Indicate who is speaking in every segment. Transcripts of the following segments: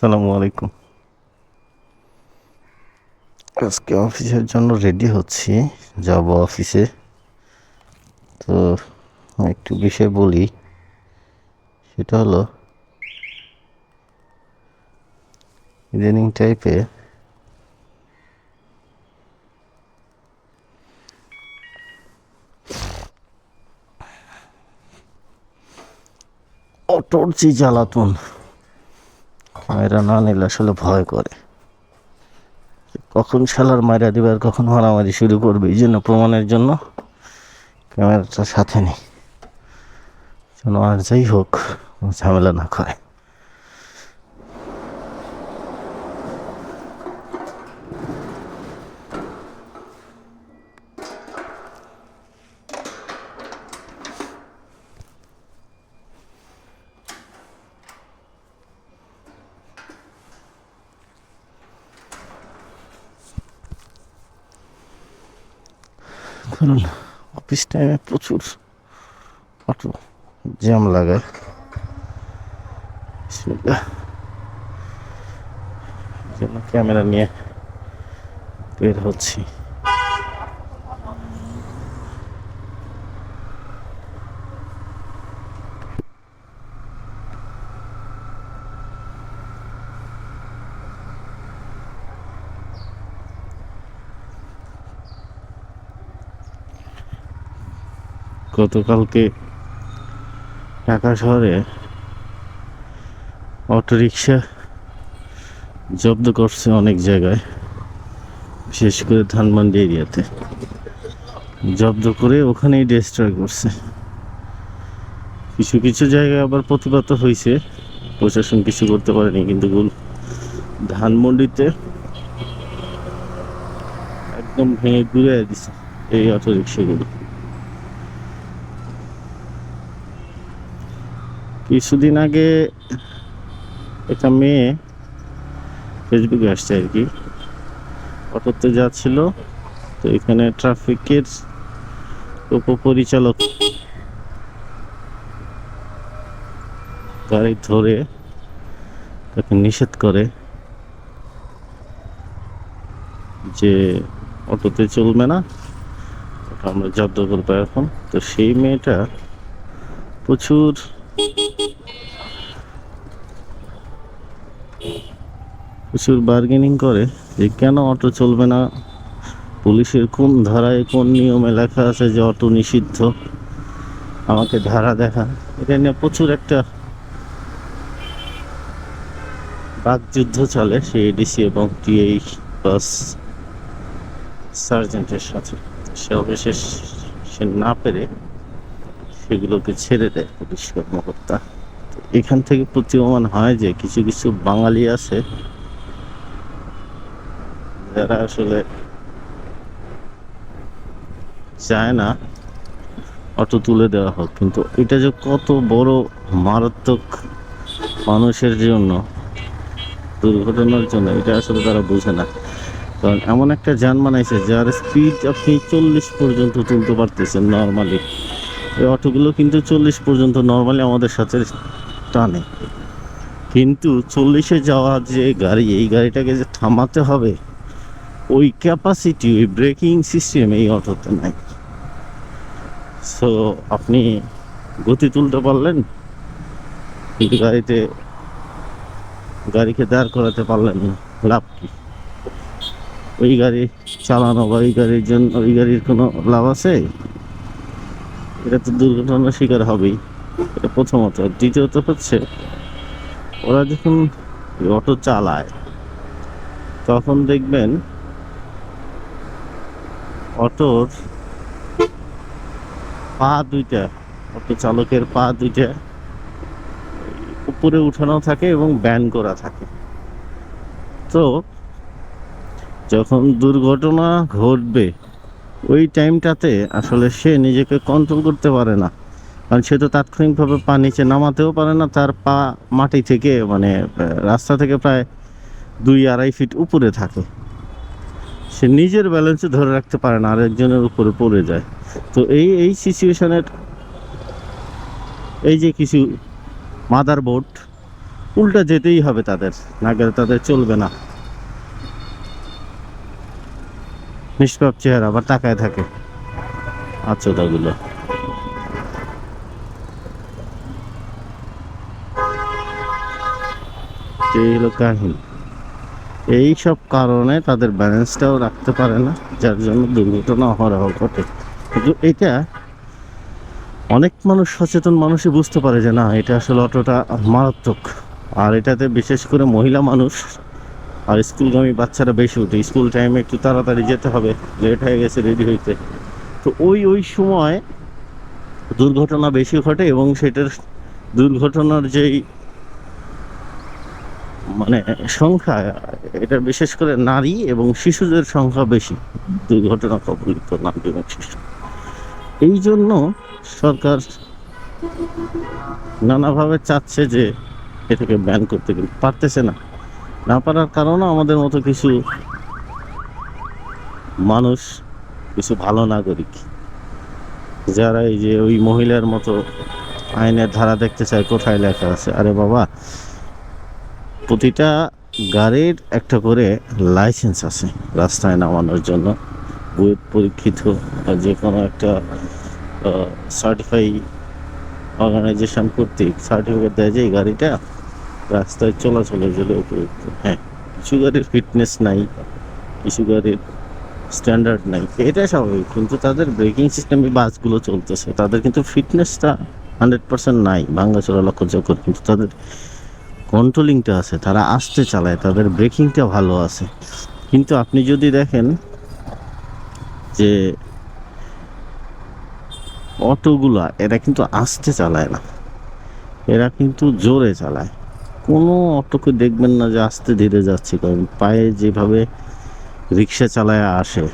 Speaker 1: আসসালামু আলাইকুম। আজকে অফিসের জন্য রেডি হচ্ছি, যাব অফিসে। তো একটু বিষয় বলি, সেটা হলো ইদানিং টাইপে অটোর যে জ্বালাতন, মায়েরা না নিলে আসলে ভয় করে কখন শালার মায়েরা দিবে আর কখন মারামারি শুরু করবে। এই জন্য প্রমাণের জন্য ক্যামেরাটা সাথে নেই, যেন আর যাই হোক ঝামেলা না করে। কারণ অফিস টাইমে প্রচুর অটো জ্যাম লাগায়। জন্য ক্যামেরা নিয়ে বের হচ্ছি। গতকালকে ঢাকা শহরে অটোরিকশা জব্দ করছে অনেক জায়গায়, বিশেষ করে ধানমন্ডি এরিয়াতে জব্দ করে ওখানেই ডিস্ট্রয় করছে। কিছু কিছু জায়গায় আবার প্রতিবাদ হয়েছে, প্রশাসন কিছু করতে পারেনি, কিন্তু ধানমন্ডিতে একদম ভেঙে ঘুরে দিছে এই অটোরিকশাগুলো। কিছুদিন আগে একটা মেয়ে ফেসবুকে আসছে আর কি, অটোতে যাচ্ছিল, তো এখানে ট্রাফিকের উপপরিচালক গাড়ি ধরে তাকে নিষেধ করে যে অটোতে চলবে না, ওটা আমরা জব্দ করবো এখন। তো সেই মেয়েটা প্রচুর বার্গেনিং করে যে কেন অটো চলবে না, পুলিশের কোন ধারায় কোন নিয়মে লেখা আছে যে অটো নিষিদ্ধ, আমাকে ধারা দেখা। এটা নিয়ে প্রচুর একটা বাকযুদ্ধ চলে সেই এডিসি এবং টিআই প্লাস সার্জেন্টের সাথে। সে অবশেষ সে না পেরে সেগুলোকে ছেড়ে দেয় পুলিশ কর্মকর্তা। এখান থেকে প্রতীয়মান হয় যে কিছু কিছু বাঙালি আছে যারা আসলে চায় না অটো তুলে দেওয়া হোক, কিন্তু এটা যে কত বড় মারাত্মক মানুষের জন্য, দুর্ঘটনার জন্য, এটা আসলে তারা বোঝে না। কারণ এমন একটা যান বানাইছে যার স্পিড আপনি 40 পর্যন্ত তুলতে পারতেছেন নর্মালি। এই অটোগুলো কিন্তু 40 পর্যন্ত নর্মালি আমাদের সাথে টানে, কিন্তু 40-এ যাওয়া যে গাড়ি, এই গাড়িটাকে যে থামাতে হবে ওই ক্যাপাসিটি, ওই ব্রেকিং সিস্টেম এই অটোতে নাই। সো আপনি গতি তুলতে পারলেন কিন্তু গাড়িকে দাঁড় করাতে পারলেন না, লাভ কি? ওই গাড়ি চালানো বা ওই গাড়ির জন্য ওই গাড়ির কোনো লাভ আছে? এটা তো দুর্ঘটনার শিকার হবেই, এটা প্রথমত। দ্বিতীয়ত হচ্ছে, ওরা যখন অটো চালায় তখন দেখবেন অটোর পা দুইটা, অটো চালকের পা দুইটা উপরে উঠানো থাকে এবং ব্যান করা থাকে। তো যখন দুর্ঘটনা ঘটবে ওই টাইমটাতে আসলে সে নিজেকে কন্ট্রোল করতে পারে না, কারণ সে তো তাৎক্ষণিকভাবে পা নিচে নামাতেও পারে না। তার পা মাটি থেকে, মানে রাস্তা থেকে প্রায় 2-2.5 ফিট উপরে থাকে। সে নিজের ব্যালেন্সে ধরে রাখতে পারে না, আরেকজনের উপরে পড়ে যায়। তো এই সিচুয়েশনের এই যে কিছু মাদারবোর্ড উল্টা যেতেই হবে তাদের, না গেলে তাদের চলবে না। নিষ্পাপ চেহারা আবার তাকায় থাকে আচ্ছাদাগুলো। এই হলো কাহিনী। এই সব কারণে তাদের ব্যালেন্সটাও রাখতে পারে না, যার জন্য দুর্ঘটনা অহরহ ঘটে। কিন্তু এটা অনেক মানুষ, সচেতন মানুষই বুঝতে পারে যে না, এটা আসলে অতটা মারাত্মক। আর এটাতে বিশেষ করে মহিলা মানুষ আর স্কুলগামী বাচ্চারা বেশি উঠে। স্কুল টাইমে একটু তাড়াতাড়ি যেতে হবে, লেট হয়ে গেছে রেডি হইতে, তো ওই সময় দুর্ঘটনা বেশি ঘটে। এবং সেটার দুর্ঘটনার যেই মানে সংখ্যা, এটা বিশেষ করে নারী এবং শিশুদের সংখ্যা বেশি দুর্ঘটনা কবলিত নারী এবং শিশু। এই জন্য সরকার নানাভাবে চাচ্ছে যে এটাকে ব্যান করতে, কিন্তু পারতেছে না। না পারার কারণে আমাদের মতো কিছু মানুষ, কিছু ভালো নাগরিক, যারা এই যে ওই মহিলার মতো আইনের ধারা দেখতে চায় কোথায় লেখা আছে। আরে বাবা, প্রতিটা গাড়ির একটা করে লাইসেন্স আছে রাস্তায় নামানোর জন্য, বৈধ পরীক্ষিত বা যে কোনো একটা সার্টিফাই অর্গানাইজেশন কর্তৃক সার্টিফিকেট দেয় যে এই গাড়িটা রাস্তায় চলাচলের জন্য উপযুক্ত। হ্যাঁ, কিছু গাড়ির ফিটনেস নাই, কিছু গাড়ির স্ট্যান্ডার্ড নাই, এটা স্বাভাবিক। কিন্তু তাদের ব্রেকিং সিস্টেমে বাসগুলো চলতেছে, তাদের কিন্তু ফিটনেসটা 100% নাই, ভাঙ্গাচোরা লক্ষ্যচক্কর, কিন্তু তাদের কন্ট্রোলিংটা আছে, তারা আস্তে চালায়, তাদের ব্রেকিংটা ভালো আছে। কিন্তু আপনি যদি দেখেন যে অটোগুলা, এরা কিন্তু আস্তে চালায় না, এরা কিন্তু জোরে চালায়। কোনো অটোকে দেখবেন না যে আস্তে ধীরে যাচ্ছে, কারণ পায়ে যেভাবে রিক্সা চালায় আসে,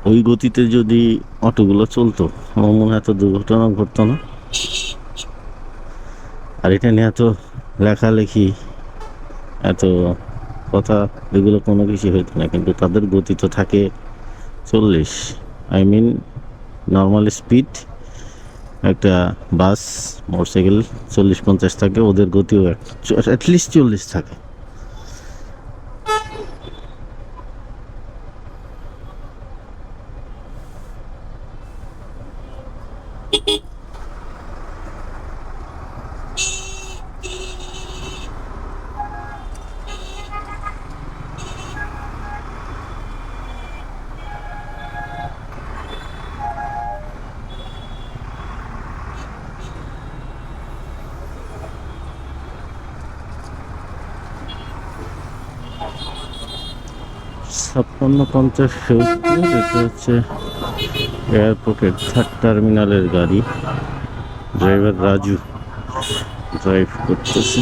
Speaker 1: ওই গতিতে যদি অটোগুলো চলতো আমার মনে হয় এত দুর্ঘটনা ঘটতো না। আর এটা নিয়ে এত লেখালেখি, এত কথা, এগুলো কোনো কিছু হইতো না। কিন্তু তাদের গতি তো থাকে 40, আই মিন নর্মাল স্পিড। একটা বাস, মোটরসাইকেল 40-50 থাকে, ওদের গতিও অ্যাটলিস্ট 40 থাকে। ছাপ্পান্ন 50 70, এটা হচ্ছে এয়ারপোর্টের 3rd টার্মিনালের গাড়ি। ড্রাইভার রাজু ড্রাইভ করতেছে।